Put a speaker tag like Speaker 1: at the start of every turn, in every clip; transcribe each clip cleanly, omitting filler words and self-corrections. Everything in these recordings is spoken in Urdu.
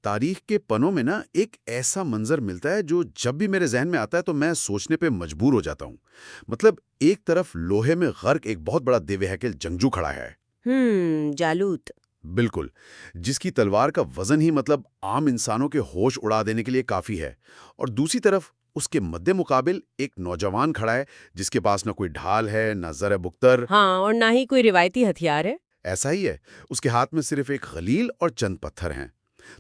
Speaker 1: تاریخ کے پنوں میں نا ایک ایسا منظر ملتا ہے جو جب بھی میرے ذہن میں آتا ہے تو میں سوچنے پہ مجبور ہو جاتا ہوں۔ مطلب ایک طرف لوہے میں غرق ایک بہت بڑا دیو ہیکل جنگجو کھڑا ہے۔
Speaker 2: جالوت۔
Speaker 1: بالکل، جس کی تلوار کا وزن ہی مطلب عام انسانوں کے ہوش اڑا دینے کے لیے کافی ہے، اور دوسری طرف اس کے مد مقابل ایک نوجوان کھڑا ہے جس کے پاس نہ کوئی ڈھال ہے، نہ زر بختر۔
Speaker 2: ہاں، اور نہ ہی کوئی روایتی ہتھیار ہے۔
Speaker 1: ایسا ہی ہے، اس کے ہاتھ میں صرف ایک خلیل اور چند پتھر ہیں۔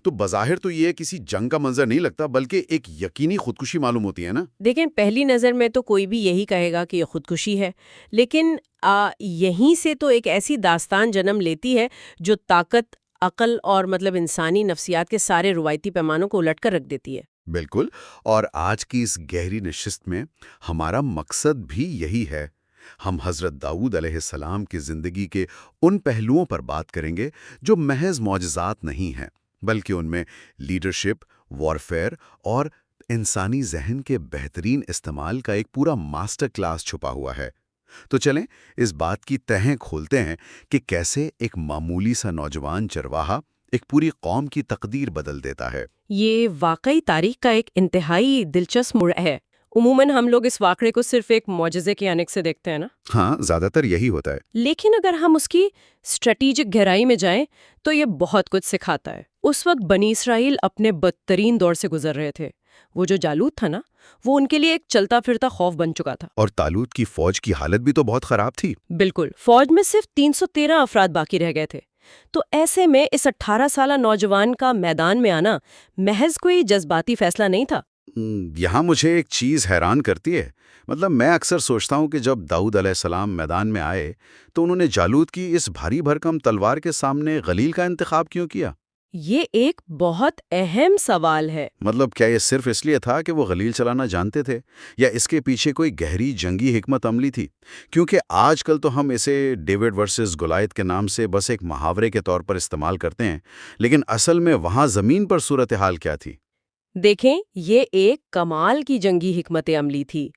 Speaker 1: تو بظاہر تو یہ کسی جنگ کا منظر نہیں لگتا، بلکہ ایک یقینی خودکشی معلوم ہوتی ہے نا۔
Speaker 2: دیکھیں، پہلی نظر میں تو کوئی بھی یہی کہے گا کہ یہ خودکشی ہے، لیکن یہیں سے تو ایک ایسی داستان جنم لیتی ہے جو طاقت، عقل اور انسانی نفسیات کے سارے روایتی پیمانوں کو الٹ کر رکھ دیتی ہے۔
Speaker 1: بالکل، اور آج کی اس گہری نشست میں ہمارا مقصد بھی یہی ہے۔ ہم حضرت داؤد علیہ السلام کی زندگی کے ان پہلوؤں پر بات کریں گے جو محض معجزات نہیں ہیں، بلکہ ان میں لیڈرشپ، وارفیئر اور انسانی ذہن کے بہترین استعمال کا ایک پورا ماسٹر کلاس چھپا ہوا ہے۔ تو چلیں اس بات کی تہیں کھولتے ہیں کہ کیسے ایک معمولی سا نوجوان چرواہا ایک پوری قوم کی تقدیر بدل دیتا ہے۔
Speaker 2: یہ واقعی تاریخ کا ایک انتہائی دلچسپ موڑ ہے۔ عموماً ہم لوگ اس واقعے کو صرف ایک معجزے کے عینک سے دیکھتے ہیں نا؟
Speaker 1: ہاں، زیادہ تر یہی ہوتا ہے۔
Speaker 2: لیکن اگر ہم اس کی اسٹریٹجک گہرائی میں جائیں تو یہ بہت کچھ سکھاتا ہے۔ اس وقت بنی اسرائیل اپنے بدترین دور سے گزر رہے تھے۔ وہ جو جالوت تھا نا، وہ ان کے لیے ایک چلتا پھرتا خوف بن چکا تھا۔
Speaker 1: اور طالوت کی فوج کی حالت بھی تو بہت خراب تھی۔
Speaker 2: بالکل، فوج میں صرف 313 افراد باقی رہ گئے تھے۔ تو ایسے میں اس 18 سالہ نوجوان کا میدان میں آنا محض کوئی جذباتی فیصلہ نہیں تھا۔
Speaker 1: یہاں مجھے ایک چیز حیران کرتی ہے۔ مطلب میں اکثر سوچتا ہوں کہ جب داؤد علیہ السلام میدان میں آئے تو انہوں نے جالوت کی اس بھاری بھرکم تلوار کے سامنے غلیل کا انتخاب کیوں کیا؟
Speaker 2: یہ ایک بہت اہم سوال ہے۔
Speaker 1: مطلب کیا یہ صرف اس لیے تھا کہ وہ غلیل چلانا جانتے تھے، یا اس کے پیچھے کوئی گہری جنگی حکمت عملی تھی؟ کیونکہ آج کل تو ہم اسے ڈیوڈ ورسز گولائت کے نام سے بس ایک محاورے کے طور پر استعمال کرتے ہیں، لیکن اصل میں وہاں زمین پر صورتحال کیا تھی؟
Speaker 2: دیکھیں، یہ ایک کمال کی جنگی حکمت عملی تھی۔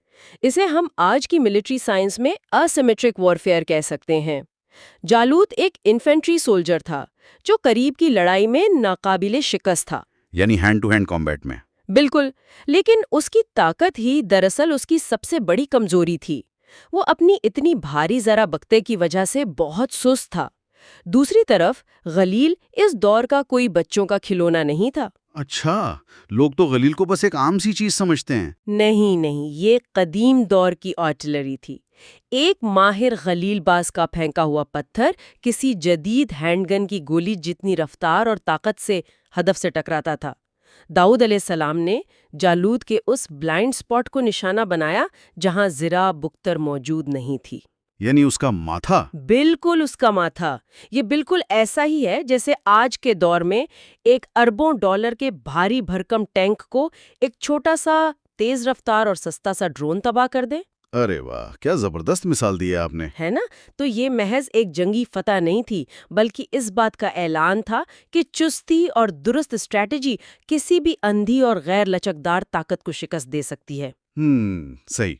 Speaker 2: اسے ہم آج کی ملٹری سائنس میں اسیمیٹرک وارفیئر کہہ سکتے ہیں۔ جالوت ایک انفینٹری سولجر تھا جو قریب کی لڑائی میں ناقابل شکست تھا،
Speaker 1: یعنی ہینڈ ٹو ہینڈ کمبیٹ میں۔
Speaker 2: بالکل، لیکن اس کی طاقت ہی دراصل اس کی سب سے بڑی کمزوری تھی۔ وہ اپنی اتنی بھاری ذرا بغتے کی وجہ سے بہت سست تھا۔ دوسری طرف غلیل اس دور کا کوئی بچوں کا کھلونا نہیں تھا۔
Speaker 1: اچھا، لوگ تو غلیل کو بس ایک عام سی چیز سمجھتے ہیں۔
Speaker 2: نہیں، یہ قدیم دور کی آرٹلری تھی۔ ایک ماہر غلیل باز کا پھینکا ہوا پتھر کسی جدید ہینڈ گن کی گولی جتنی رفتار اور طاقت سے ہدف سے ٹکراتا تھا۔ داؤد علیہ السلام نے جالوت کے اس بلائنڈ سپاٹ کو نشانہ بنایا جہاں زرہ بختر موجود نہیں تھی۔
Speaker 1: یعنی اس کا ماتھا؟
Speaker 2: بالکل، اس کا ماتھا۔ یہ بالکل ایسا ہی ہے جیسے آج کے دور میں ایک اربوں ڈالر کے بھاری بھرکم ٹینک کو ایک چھوٹا سا تیز رفتار اور سستا سا ڈرون تباہ کر دے۔
Speaker 1: ارے واہ، کیا زبردست مثال دی ہے آپ نے۔
Speaker 2: ہے نا؟ تو یہ محض ایک جنگی فتح نہیں تھی، بلکہ اس بات کا اعلان تھا کہ چستی اور درست اسٹریٹجی کسی بھی اندھی اور غیر لچکدار طاقت کو شکست دے سکتی ہے۔
Speaker 1: صحیح۔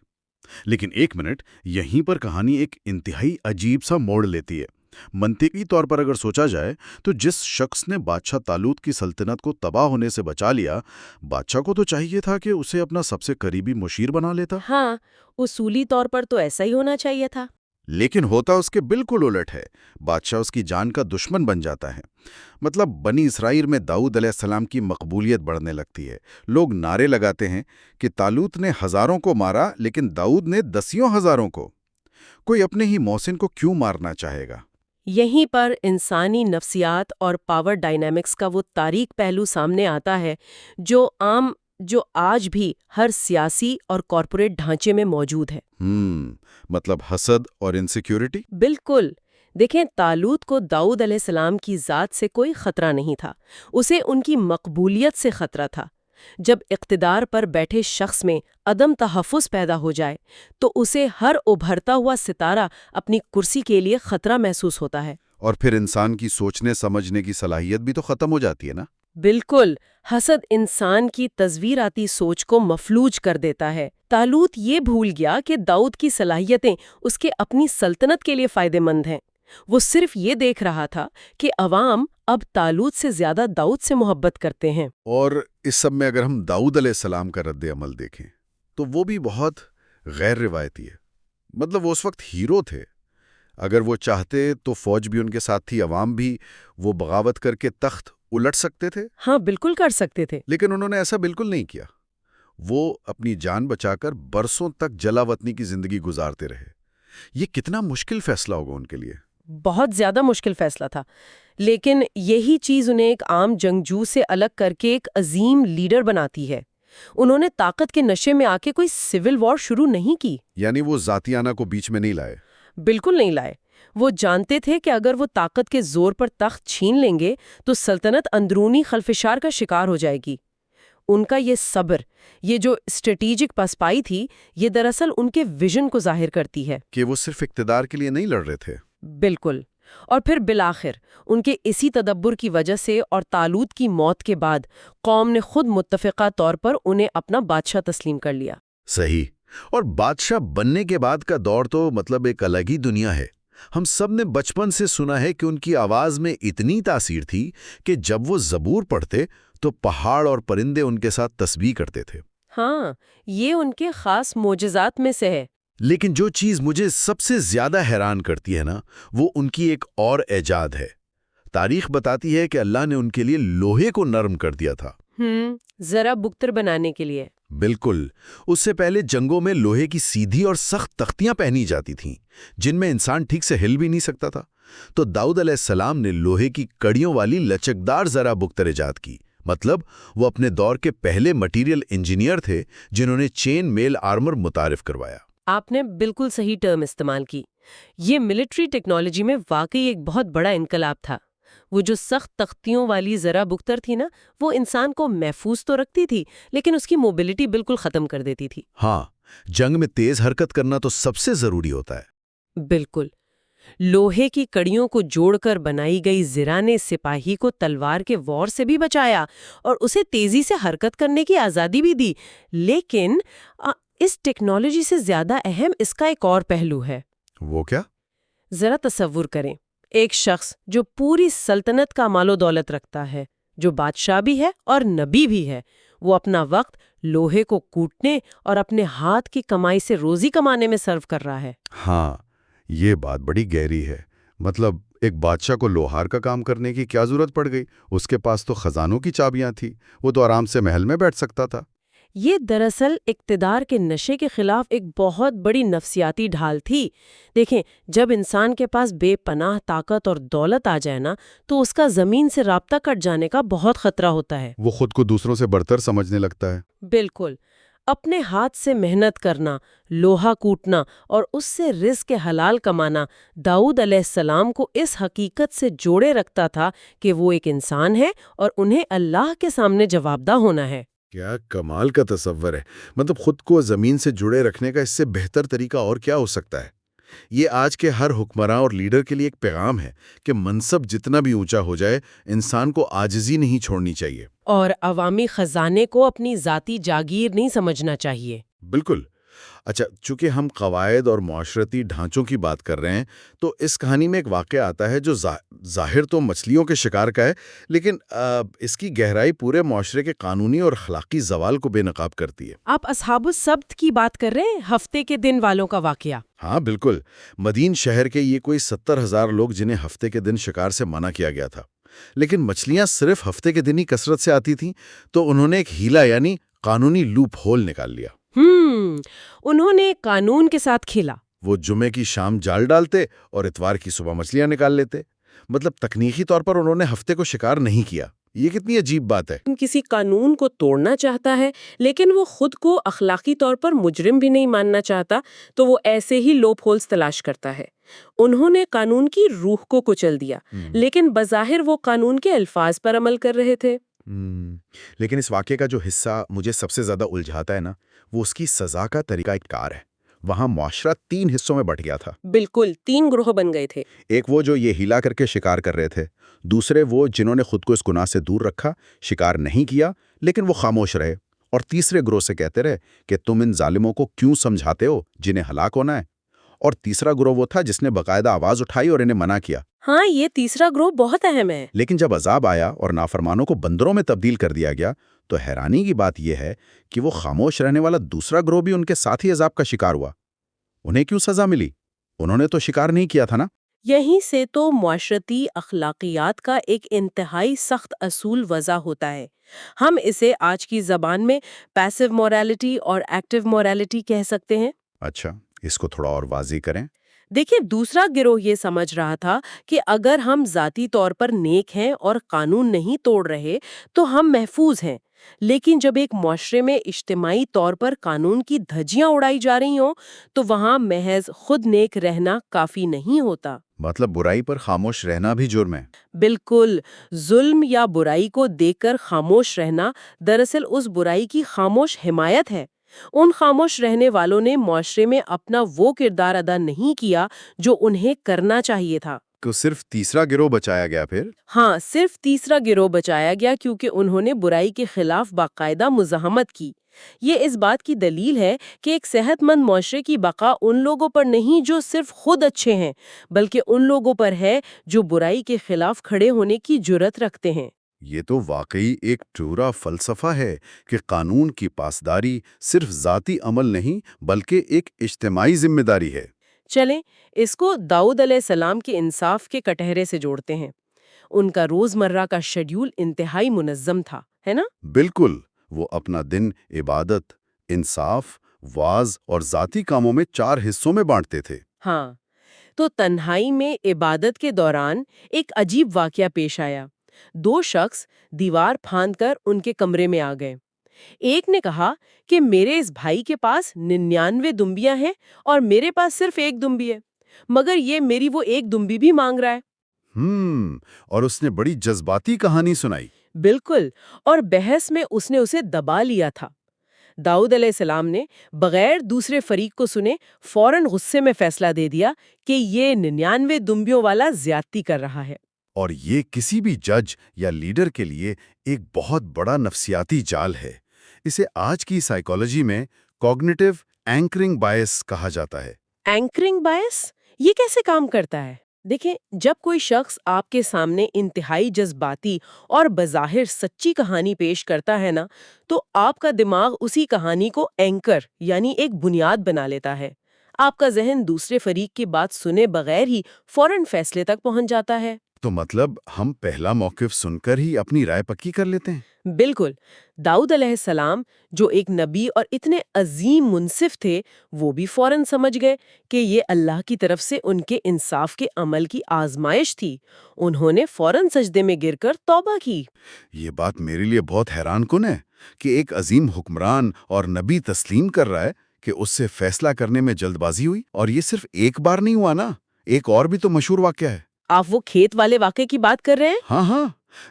Speaker 1: لیکن ایک منٹ، یہیں پر کہانی ایک انتہائی عجیب سا موڑ لیتی ہے۔ منطقی طور پر اگر سوچا جائے تو جس شخص نے بادشاہ طالوت کی سلطنت کو تباہ ہونے سے بچا لیا، بادشاہ کو تو چاہیے تھا کہ اسے اپنا سب سے قریبی مشیر بنا لیتا۔
Speaker 2: ہاں، اصولی طور پر تو ایسا ہی ہونا چاہیے تھا۔
Speaker 1: لیکن ہوتا اس کے بالکل الٹ ہے۔ بادشاہ اس کی جان کا دشمن بن جاتا ہے۔ مطلب بنی اسرائیل میں داؤد علیہ السلام کی مقبولیت بڑھنے لگتی ہے۔ لوگ نعرے لگاتے ہیں کہ طالوت نے ہزاروں کو مارا لیکن داؤد نے دسیوں ہزاروں کو۔ کوئی اپنے ہی محسن کو کیوں مارنا چاہے گا؟
Speaker 2: یہیں پر انسانی نفسیات اور پاور ڈائنامکس کا وہ تاریک پہلو سامنے آتا ہے جو آج بھی ہر سیاسی اور کارپوریٹ ڈھانچے میں موجود ہے۔
Speaker 1: مطلب حسد اور انسیکیورٹی؟
Speaker 2: بالکل۔ دیکھیں، طالوت کو داؤد علیہ السلام کی ذات سے کوئی خطرہ نہیں تھا، اسے ان کی مقبولیت سے خطرہ تھا۔ جب اقتدار پر بیٹھے شخص میں عدم تحفظ پیدا ہو جائے تو اسے ہر ابھرتا ہوا ستارہ اپنی کرسی کے لیے خطرہ محسوس ہوتا ہے۔
Speaker 1: اور پھر انسان کی سوچنے سمجھنے کی صلاحیت بھی تو ختم ہو جاتی ہے نا؟
Speaker 2: بالکل، حسد انسان کی تصویراتی سوچ کو مفلوج کر دیتا ہے۔ طالوت یہ بھول گیا کہ داؤد کی صلاحیتیں اس کے اپنی سلطنت کے لیے فائدہ مند ہیں۔ وہ صرف یہ دیکھ رہا تھا کہ عوام اب طالوت سے زیادہ داؤد سے محبت کرتے ہیں۔
Speaker 1: اور اس سب میں اگر ہم داؤد علیہ السلام کا رد عمل دیکھیں تو وہ بھی بہت غیر روایتی ہے۔ مطلب وہ اس وقت ہیرو تھے۔ اگر وہ چاہتے تو فوج بھی ان کے ساتھ تھی، عوام بھی، وہ بغاوت کر کے تخت الٹ سکتے تھے۔
Speaker 2: ہاں بالکل کر سکتے تھے۔
Speaker 1: لیکن انہوں نے ایسا بالکل نہیں کیا۔ وہ اپنی جان بچا کر برسوں تک جلا وطنی کی زندگی گزارتے رہے۔ یہ کتنا مشکل فیصلہ ہوگا ان کے لیے۔
Speaker 2: بہت زیادہ مشکل فیصلہ تھا، لیکن یہی چیز انہیں ایک عام جنگجو سے الگ کر کے ایک عظیم لیڈر بناتی ہے۔ انہوں نے طاقت کے نشے میں آ کے کوئی سول وار شروع نہیں کی۔
Speaker 1: یعنی وہ ذاتیانہ کو بیچ میں نہیں لائے۔
Speaker 2: بالکل نہیں لائے۔ وہ جانتے تھے کہ اگر وہ طاقت کے زور پر تخت چھین لیں گے تو سلطنت اندرونی خلفشار کا شکار ہو جائے گی۔ ان کا یہ صبر، یہ جو اسٹریٹیجک پسپائی تھی، یہ دراصل ان کے ویژن کو ظاہر کرتی ہے
Speaker 1: کہ وہ صرف اقتدار کے لیے نہیں لڑ رہے تھے۔
Speaker 2: بالکل۔ اور پھر بالآخر ان کے اسی تدبر کی وجہ سے اور طالوت کی موت کے بعد قوم نے خود متفقہ طور پر انہیں اپنا بادشاہ تسلیم کر لیا۔
Speaker 1: صحیح۔ اور بادشاہ بننے کے بعد کا دور تو مطلب ایک الگ ہی دنیا ہے۔ ہم سب نے بچپن سے سنا ہے کہ ان کی آواز میں اتنی تاثیر تھی کہ جب وہ زبور پڑھتے تو پہاڑ اور پرندے ان کے ساتھ تسبیح کرتے تھے۔
Speaker 2: ہاں، یہ ان کے خاص معجزات میں سے ہے۔
Speaker 1: لیکن جو چیز مجھے سب سے زیادہ حیران کرتی ہے نا، وہ ان کی ایک اور ایجاد ہے۔ تاریخ بتاتی ہے کہ اللہ نے ان کے لیے لوہے کو نرم کر دیا تھا۔
Speaker 2: ذرا بکتر بنانے کے لیے۔
Speaker 1: بالکل۔ اس سے پہلے جنگوں میں لوہے کی سیدھی اور سخت تختیاں پہنی جاتی تھیں جن میں انسان ٹھیک سے ہل بھی نہیں سکتا تھا۔ تو داؤد علیہ السلام نے لوہے کی کڑیوں والی لچکدار ذرا بکتر ایجاد کی۔ مطلب وہ اپنے دور کے پہلے مٹیریل انجینئر تھے جنہوں نے چین میل آرمر متعارف کروایا۔
Speaker 2: آپ نے بالکل صحیح ٹرم استعمال کی۔ یہ ملٹری ٹیکنالوجی میں واقعی ایک بہت بڑا انقلاب تھا۔ وہ جو سخت تختیوں والی ذرا بکتر تھی نا، وہ انسان کو محفوظ تو رکھتی تھی لیکن اس کی موبلٹی بالکل ختم کر دیتی تھی۔
Speaker 1: ہاں، جنگ میں تیز حرکت کرنا تو سب سے ضروری ہوتا ہے۔
Speaker 2: بالکل۔ لوہے کی کڑیوں کو جوڑ کر بنائی گئی زرہ نے سپاہی کو تلوار کے وار سے بھی بچایا اور اسے تیزی سے حرکت کرنے کی آزادی بھی دی۔ لیکن اس ٹیکنالوجی سے زیادہ اہم اس کا ایک اور پہلو ہے۔
Speaker 1: وہ کیا؟
Speaker 2: ذرا تصور کریں، ایک شخص جو پوری سلطنت کا مال و دولت رکھتا ہے، جو بادشاہ بھی ہے اور نبی بھی ہے، وہ اپنا وقت لوہے کو کوٹنے اور اپنے ہاتھ کی کمائی سے روزی کمانے میں صرف کر رہا ہے۔
Speaker 1: ہاں، یہ بات بڑی گہری ہے۔ مطلب ایک بادشاہ کو لوہار کا کام کرنے کی کیا ضرورت پڑ گئی؟ اس کے پاس تو خزانوں کی چابیاں تھیں، وہ تو آرام سے محل میں بیٹھ سکتا تھا۔
Speaker 2: یہ دراصل اقتدار کے نشے کے خلاف ایک بہت بڑی نفسیاتی ڈھال تھی۔ دیکھیں، جب انسان کے پاس بے پناہ طاقت اور دولت آ جائے نا، تو اس کا زمین سے رابطہ کٹ جانے کا بہت خطرہ ہوتا ہے۔
Speaker 1: وہ خود کو دوسروں سے برتر سمجھنے لگتا ہے۔
Speaker 2: بالکل۔ اپنے ہاتھ سے محنت کرنا، لوہا کوٹنا اور اس سے رزق حلال کمانا داؤد علیہ السلام کو اس حقیقت سے جوڑے رکھتا تھا کہ وہ ایک انسان ہے اور انہیں اللہ کے سامنے جواب دہ ہونا ہے۔
Speaker 1: کیا کمال کا تصور ہے! مطلب خود کو زمین سے جڑے رکھنے کا اس سے بہتر طریقہ اور کیا ہو سکتا ہے؟ یہ آج کے ہر حکمراں اور لیڈر کے لیے ایک پیغام ہے کہ منصب جتنا بھی اونچا ہو جائے، انسان کو عاجزی نہیں چھوڑنی چاہیے،
Speaker 2: اور عوامی خزانے کو اپنی ذاتی جاگیر نہیں سمجھنا چاہیے۔
Speaker 1: بالکل۔ اچھا، چونکہ ہم قواعد اور معاشرتی ڈھانچوں کی بات کر رہے ہیں، تو اس کہانی میں ایک واقعہ آتا ہے جو ظاہر تو مچھلیوں کے شکار کا ہے، لیکن اس کی گہرائی پورے معاشرے کے قانونی اور اخلاقی زوال کو بے نقاب کرتی ہے۔
Speaker 2: آپ اصحاب السبت کی بات کر رہے ہیں، ہفتے کے دن والوں کا واقعہ؟
Speaker 1: ہاں بالکل۔ مدین شہر کے یہ کوئی 70,000 لوگ جنہیں ہفتے کے دن شکار سے منع کیا گیا تھا، لیکن مچھلیاں صرف ہفتے کے دن ہی کثرت سے آتی تھیں، تو انہوں نے ایک ہیلا یعنی قانونی لوپ ہول نکال لیا۔
Speaker 2: انہوں نے قانون کے ساتھ کھیلا۔
Speaker 1: وہ جمعے کی شام جال ڈالتے اور اتوار کی صبح مچھلیاں نکال لیتے۔ مطلب تکنیکی طور پر انہوں نے ہفتے کو شکار نہیں کیا۔ یہ کتنی عجیب بات ہے۔
Speaker 2: کسی قانون کو توڑنا چاہتا ہے لیکن وہ خود کو اخلاقی طور پر مجرم بھی نہیں ماننا چاہتا، تو وہ ایسے ہی لوپ ہولز تلاش کرتا ہے۔ انہوں نے قانون کی روح کو کچل دیا، لیکن بظاہر وہ قانون کے الفاظ پر عمل کر رہے تھے۔
Speaker 1: لیکن اس واقعے کا جو حصہ مجھے سب سے زیادہ الجھاتا ہے نا، وہ اس کی سزا کا طریقہ کار ہے۔ وہاں معاشرہ 3 حصوں میں بٹ گیا تھا۔
Speaker 2: بالکل، 3 گروہ بن گئے تھے۔
Speaker 1: ایک وہ جو یہ ہیلا کر کے شکار کر رہے تھے، دوسرے وہ جنہوں نے خود کو اس گناہ سے دور رکھا، شکار نہیں کیا لیکن وہ خاموش رہے، اور تیسرے گروہ سے کہتے رہے کہ تم ان ظالموں کو کیوں سمجھاتے ہو جنہیں ہلاک ہونا ہے۔ اور تیسرا گروہ وہ تھا جس نے باقاعدہ آواز اٹھائی اور انہیں منع کیا۔
Speaker 2: ہاں، یہ تیسرا گروہ بہت اہم ہے۔
Speaker 1: لیکن جب عذاب آیا اور نافرمانوں کو بندروں میں تبدیل کر دیا گیا تو حیرانی کی بات یہ ہے کہ وہ خاموش رہنے والا دوسرا گروہ بھی ان کے ساتھ ہی عذاب کا شکار ہوا۔ انہیں کیوں سزا ملی؟ انہوں نے تو شکار نہیں کیا تھا نا۔
Speaker 2: یہیں سے تو معاشرتی اخلاقیات کا ایک انتہائی سخت اصول وضع ہوتا ہے۔ ہم اسے آج کی زبان میں پیسو مورالٹی اور ایکٹیو مورالٹی کہہ سکتے ہیں۔
Speaker 1: اچھا، اس کو تھوڑا اور واضح کریں۔
Speaker 2: دیکھیں، دوسرا گروہ یہ سمجھ رہا تھا کہ اگر ہم ذاتی طور پر نیک ہیں اور قانون نہیں توڑ رہے تو ہم محفوظ ہیں، لیکن جب ایک معاشرے میں اجتماعی طور پر قانون کی دھجیاں اڑائی جا رہی ہوں تو وہاں محض خود نیک رہنا کافی نہیں ہوتا۔
Speaker 1: مطلب برائی پر خاموش رہنا بھی جرم ہے۔
Speaker 2: بالکل، ظلم یا برائی کو دیکھ کر خاموش رہنا دراصل اس برائی کی خاموش حمایت ہے۔ ان خاموش رہنے والوں نے معاشرے میں اپنا وہ کردار ادا نہیں کیا جو انہیں کرنا چاہیے تھا۔
Speaker 1: کہ صرف تیسرا گروہ بچایا گیا پھر؟
Speaker 2: ہاں، صرف تیسرا گروہ بچایا گیا کیونکہ انہوں نے برائی کے خلاف باقاعدہ مزاحمت کی۔ یہ اس بات کی دلیل ہے کہ ایک صحت مند معاشرے کی بقا ان لوگوں پر نہیں جو صرف خود اچھے ہیں، بلکہ ان لوگوں پر ہے جو برائی کے خلاف کھڑے ہونے کی جرأت رکھتے ہیں۔
Speaker 1: یہ تو واقعی ایک ٹورا فلسفہ ہے کہ قانون کی پاسداری صرف ذاتی عمل نہیں بلکہ ایک اجتماعی ذمہ داری ہے۔
Speaker 2: چلیں اس کو داؤد علیہ السلام کے انصاف کے کٹہرے سے جوڑتے ہیں۔ ان کا روزمرہ کا شیڈول انتہائی منظم تھا، ہے نا؟
Speaker 1: بالکل، وہ اپنا دن عبادت، انصاف، وعظ اور ذاتی کاموں میں 4 حصوں میں بانٹتے تھے۔
Speaker 2: ہاں، تو تنہائی میں عبادت کے دوران ایک عجیب واقعہ پیش آیا۔ 2 شخص دیوار پھاند کر ان کے کمرے میں آ گئے۔ ایک نے کہا کہ میرے اس بھائی کے پاس 99 دمبیاں ہیں اور میرے پاس صرف 1 دمبی ہے، مگر یہ میری وہ 1 دمبی بھی مانگ رہا ہے۔
Speaker 1: اور اس نے بڑی جذباتی کہانی سنائی۔
Speaker 2: بالکل، اور بحث میں اس نے اسے دبا لیا تھا۔ داؤد علیہ السلام نے بغیر دوسرے فریق کو سنے فوراً غصے میں فیصلہ دے دیا کہ یہ 99 دمبیوں والا زیادتی کر رہا ہے۔
Speaker 1: اور یہ کسی بھی جج یا لیڈر کے لیے ایک بہت بڑا نفسیاتی جال ہے۔ اسے آج کی سائیکالوجی میں کوگنیٹو اینکرنگ بائس کہا جاتا ہے۔
Speaker 2: اینکرنگ بائس یہ کیسے کام کرتا ہے؟ دیکھیں، جب کوئی شخص آپ کے سامنے انتہائی جذباتی اور بظاہر سچی کہانی پیش کرتا ہے نا، تو آپ کا دماغ اسی کہانی کو اینکر یعنی ایک بنیاد بنا لیتا ہے۔ آپ کا ذہن دوسرے فریق کی بات سنے بغیر ہی فوراً فیصلے تک پہنچ جاتا ہے۔
Speaker 1: تو مطلب ہم پہلا موقف سن کر ہی اپنی رائے پکی کر لیتے ہیں؟
Speaker 2: بالکل، داؤد علیہ السلام جو ایک نبی اور اتنے عظیم منصف تھے، وہ بھی فوراً سمجھ گئے کہ یہ اللہ کی طرف سے ان کے انصاف کے عمل کی آزمائش تھی۔ انہوں نے فوراً سجدے میں گر کر توبہ کی۔
Speaker 1: یہ بات میرے لیے بہت حیران کن ہے کہ ایک عظیم حکمران اور نبی تسلیم کر رہا ہے کہ اس سے فیصلہ کرنے میں جلد بازی ہوئی، اور یہ صرف ایک بار نہیں ہوا نا، ایک اور بھی تو مشہور واقعہ ہے۔
Speaker 2: آپ وہ کھیت والے واقعے کی بات کر رہے ہیں؟
Speaker 1: ہاں،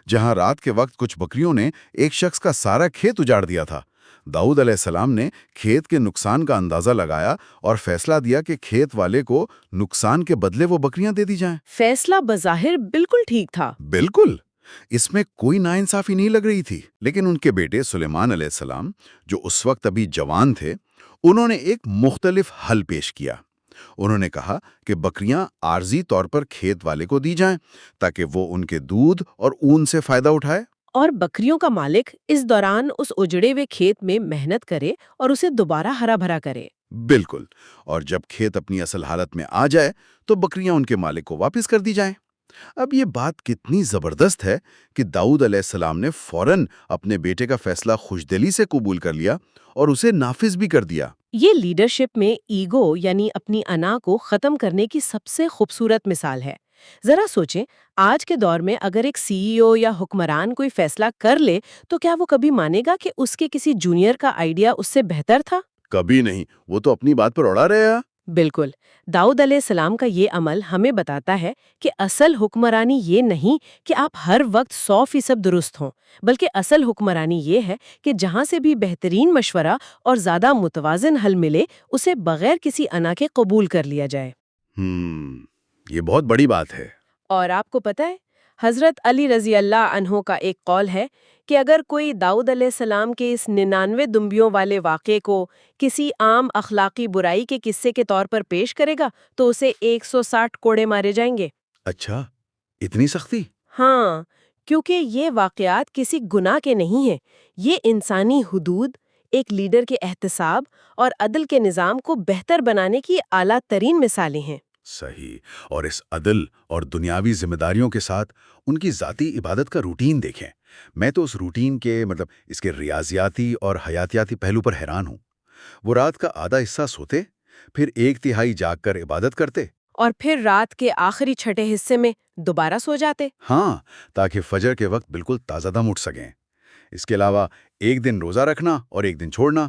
Speaker 1: جہاں رات کے وقت کچھ بکریوں نے ایک شخص کا سارا کھیت اجاڑ دیا تھا۔ داؤد علیہ السلام نے کھیت کے نقصان کا اندازہ لگایا اور فیصلہ دیا کہ کھیت والے کو نقصان کے بدلے وہ بکریاں دے دی جائیں۔
Speaker 2: فیصلہ بظاہر بالکل ٹھیک تھا۔
Speaker 1: بالکل، اس میں کوئی ناانصافی نہیں لگ رہی تھی، لیکن ان کے بیٹے سلیمان علیہ السلام جو اس وقت ابھی جوان تھے، انہوں نے ایک مختلف حل پیش کیا۔ انہوں نے کہا کہ بکریاں عارضی طور پر کھیت والے کو دی جائیں تاکہ وہ ان کے دودھ اور اون سے فائدہ اٹھائے،
Speaker 2: اور بکریوں کا مالک اس دوران اس اجڑے ہوئے کھیت میں محنت کرے اور اسے دوبارہ ہرا بھرا کرے۔
Speaker 1: بالکل، اور جب کھیت اپنی اصل حالت میں آ جائے تو بکریاں ان کے مالک کو واپس کر دی جائیں۔ اب یہ بات کتنی زبردست ہے کہ داؤد علیہ السلام نے فوراً اپنے بیٹے کا فیصلہ خوشدلی سے قبول کر لیا اور اسے نافذ بھی کر دیا۔
Speaker 2: یہ لیڈرشپ میں ایگو یعنی اپنی انا کو ختم کرنے کی سب سے خوبصورت مثال ہے۔ ذرا سوچیں، آج کے دور میں اگر ایک سی ای او یا حکمران کوئی فیصلہ کر لے تو کیا وہ کبھی مانے گا کہ اس کے کسی جونیئر کا آئیڈیا اس سے بہتر تھا؟
Speaker 1: کبھی نہیں، وہ تو اپنی بات پر اڑا رہے ہیں۔
Speaker 2: بالکل، داؤد علیہ السلام کا یہ عمل ہمیں بتاتا ہے کہ اصل حکمرانی یہ نہیں کہ آپ ہر وقت 100% درست ہوں، بلکہ اصل حکمرانی یہ ہے کہ جہاں سے بھی بہترین مشورہ اور زیادہ متوازن حل ملے اسے بغیر کسی انا کے قبول کر لیا جائے۔
Speaker 1: یہ بہت بڑی بات ہے۔
Speaker 2: اور آپ کو پتہ ہے، حضرت علی رضی اللہ عنہ کا ایک قول ہے کہ اگر کوئی داؤد علیہ السلام کے اس 99 دمبیوں والے واقعے کو کسی عام اخلاقی برائی کے قصے کے طور پر پیش کرے گا تو اسے 160 کوڑے مارے جائیں گے۔
Speaker 1: اچھا، اتنی سختی؟
Speaker 2: ہاں، کیونکہ یہ واقعات کسی گناہ کے نہیں ہیں، یہ انسانی حدود، ایک لیڈر کے احتساب اور عدل کے نظام کو بہتر بنانے کی اعلیٰ ترین مثالیں ہیں۔
Speaker 1: صحیح، اور اس عدل اور دنیاوی ذمہ داریوں کے ساتھ ان کی ذاتی عبادت کا روٹین دیکھیں۔ میں تو اس روٹین کے اس کے ریاضیاتی اور حیاتیاتی پہلو پر حیران ہوں۔ وہ رات کا آدھا حصہ سوتے، پھر 1/3 جاگ کر عبادت کرتے۔
Speaker 2: اور پھر رات کے آخری چھٹے حصے میں دوبارہ سو جاتے۔
Speaker 1: ہاں، تاکہ فجر کے وقت بالکل تازہ دم اٹھ سکیں۔ اس کے علاوہ ایک دن روزہ رکھنا اور ایک دن چھوڑنا۔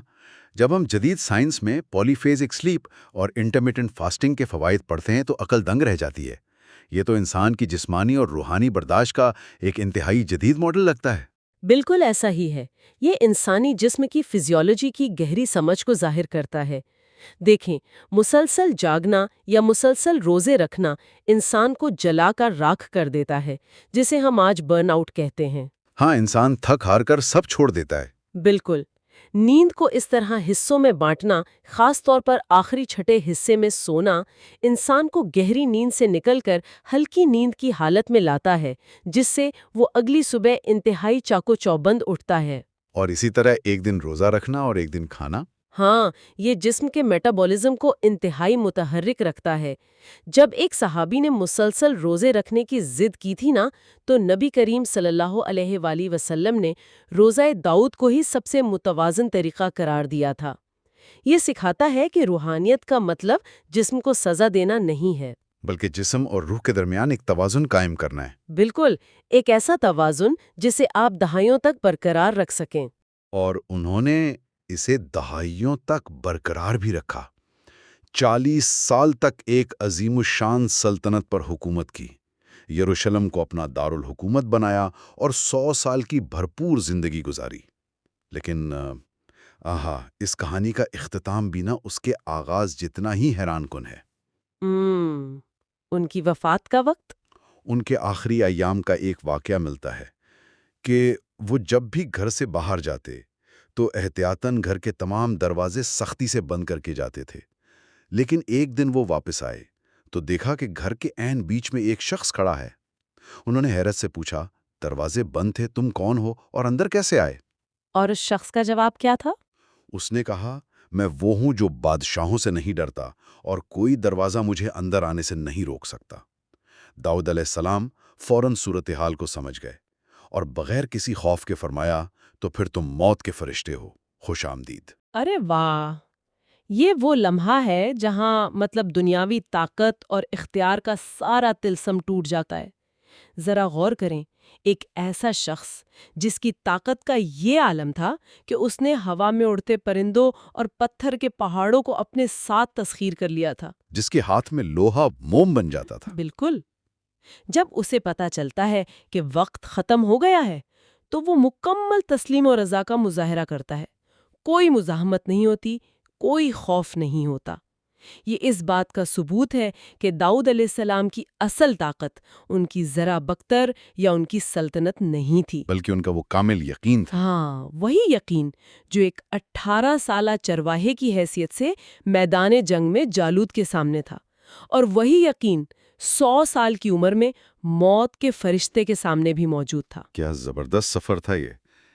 Speaker 1: جب ہم جدید سائنس میں پولی فیزک سلیپ اور انٹرمیٹنٹ فاسٹنگ کے فوائد پڑھتے ہیں تو عقل دنگ رہ جاتی ہے۔ یہ تو انسان کی جسمانی اور روحانی برداشت کا ایک انتہائی جدید ماڈل لگتا ہے۔
Speaker 2: بالکل ایسا ہی ہے۔ یہ انسانی جسم کی فزیولوجی کی گہری سمجھ کو ظاہر کرتا ہے۔ دیکھیں، مسلسل جاگنا یا مسلسل روزے رکھنا انسان کو جلا کر راکھ کر دیتا ہے، جسے ہم آج برن آؤٹ کہتے ہیں۔
Speaker 1: ہاں، انسان تھک ہار کر سب چھوڑ دیتا ہے۔
Speaker 2: بالکل۔ نیند کو اس طرح حصوں میں بانٹنا، خاص طور پر آخری چھٹے حصے میں سونا، انسان کو گہری نیند سے نکل کر ہلکی نیند کی حالت میں لاتا ہے، جس سے وہ اگلی صبح انتہائی چاقو چوبند اٹھتا ہے۔
Speaker 1: اور اسی طرح ایک دن روزہ رکھنا اور ایک دن کھانا۔
Speaker 2: ہاں، یہ جسم کے میٹابولزم کو انتہائی متحرک رکھتا ہے۔ جب ایک صحابی نے مسلسل روزے رکھنے کی ضد کی تھی نا، تو نبی کریم صلی اللہ علیہ وآلہ وسلم نے روزہ داؤد کو ہی سب سے متوازن طریقہ قرار دیا تھا۔ یہ سکھاتا ہے کہ روحانیت کا مطلب جسم کو سزا دینا نہیں ہے،
Speaker 1: بلکہ جسم اور روح کے درمیان ایک توازن قائم کرنا ہے۔
Speaker 2: بالکل، ایک ایسا توازن جسے آپ دہائیوں تک برقرار رکھ سکیں۔
Speaker 1: اور انہوں نے اسے دہائیوں تک برقرار بھی رکھا۔ 40 سال تک ایک عظیم الشان سلطنت پر حکومت کی، یروشلم کو اپنا دارالحکومت بنایا اور 100 سال کی بھرپور زندگی گزاری۔ لیکن اس کہانی کا اختتام بھی نہ اس کے آغاز جتنا ہی حیران کن ہے۔
Speaker 2: ان کی وفات کا وقت؟
Speaker 1: ان کے آخری ایام کا ایک واقعہ ملتا ہے کہ وہ جب بھی گھر سے باہر جاتے تو احتیاطاً گھر کے تمام دروازے سختی سے بند کر کے جاتے تھے۔ لیکن ایک دن وہ واپس آئے تو دیکھا کہ گھر کے عین بیچ میں ایک شخص کھڑا ہے۔ انہوں نے حیرت سے پوچھا، دروازے بند تھے، تم کون ہو اور اندر کیسے آئے؟
Speaker 2: اور اس شخص کا جواب کیا تھا؟
Speaker 1: اس نے کہا، میں وہ ہوں جو بادشاہوں سے نہیں ڈرتا اور کوئی دروازہ مجھے اندر آنے سے نہیں روک سکتا۔ داؤد علیہ السلام فوراً صورتحال کو سمجھ گئے اور بغیر کسی خوف کے فرمایا، تو پھر تم موت کے فرشتے ہو، خوش آمدید۔
Speaker 2: ارے واہ! یہ وہ لمحہ ہے جہاں دنیاوی طاقت اور اختیار کا سارا طلسم ٹوٹ جاتا ہے۔ ذرا غور کریں، ایک ایسا شخص جس کی طاقت کا یہ عالم تھا کہ اس نے ہوا میں اڑتے پرندوں اور پتھر کے پہاڑوں کو اپنے ساتھ تسخیر کر لیا تھا،
Speaker 1: جس کے ہاتھ میں لوہا موم بن جاتا تھا۔
Speaker 2: بالکل۔ جب اسے پتا چلتا ہے کہ وقت ختم ہو گیا ہے تو وہ مکمل تسلیم و رضا کا مظاہرہ کرتا ہے۔ کوئی مزاحمت نہیں ہوتی، کوئی خوف نہیں ہوتا۔ یہ اس بات کا ثبوت ہے کہ داؤد علیہ السلام کی اصل طاقت ان کی ذرا بختر یا ان کی سلطنت نہیں تھی،
Speaker 1: بلکہ ان کا وہ کامل یقین تھا۔
Speaker 2: ہاں، وہی یقین جو ایک 18 سالہ چرواہے کی حیثیت سے میدان جنگ میں جالوت کے سامنے تھا، اور وہی یقین 100 سال کی عمر میں موت کے فرشتے کے سامنے بھی موجود تھا۔
Speaker 1: کیا زبردست سفر تھا یہ،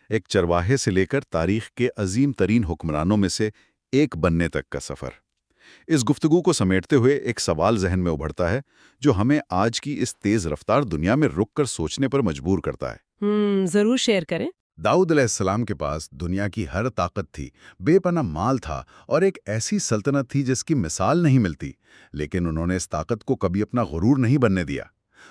Speaker 1: ایک چرواہے سے لے کر تاریخ کے عظیم ترین حکمرانوں میں سے ایک بننے تک کا سفر۔ اس گفتگو کو سمیٹتے ہوئے ایک سوال ذہن میں ابھرتا ہے جو ہمیں آج کی اس تیز رفتار دنیا میں رک کر سوچنے پر مجبور کرتا ہے۔
Speaker 2: ضرور شیئر کریں۔
Speaker 1: داؤد علیہ السلام کے پاس دنیا کی ہر طاقت تھی، بے پناہ مال تھا اور ایک ایسی سلطنت تھی جس کی مثال نہیں ملتی، لیکن انہوں نے اس طاقت کو کبھی اپنا غرور نہیں بننے دیا۔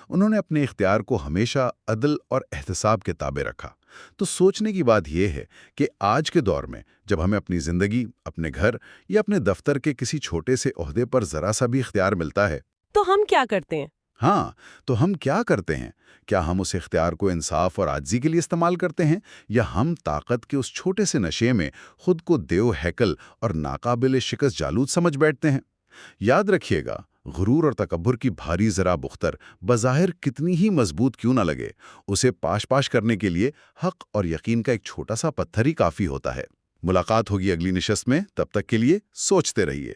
Speaker 1: انہوں نے اپنے اختیار کو ہمیشہ عدل اور احتساب کے تابع رکھا۔ تو سوچنے کی بات یہ ہے کہ آج کے دور میں جب ہمیں اپنی زندگی، اپنے گھر یا اپنے دفتر کے کسی چھوٹے سے عہدے پر ذرا سا بھی اختیار ملتا ہے
Speaker 2: تو ہم کیا کرتے ہیں؟
Speaker 1: ہاں، تو ہم کیا کرتے ہیں؟ کیا ہم اس اختیار کو انصاف اور عاجزی کے لیے استعمال کرتے ہیں، یا ہم طاقت کے اس چھوٹے سے نشے میں خود کو دیو ہیکل اور ناقابل شکست جالوت سمجھ بیٹھتے ہیں؟ یاد رکھیے گا، غرور اور تکبر کی بھاری ذرا بختر بظاہر کتنی ہی مضبوط کیوں نہ لگے، اسے پاش پاش کرنے کے لیے حق اور یقین کا ایک چھوٹا سا پتھر ہی کافی ہوتا ہے۔ ملاقات ہوگی اگلی نشست میں، تب تک کے لیے سوچتے رہیے۔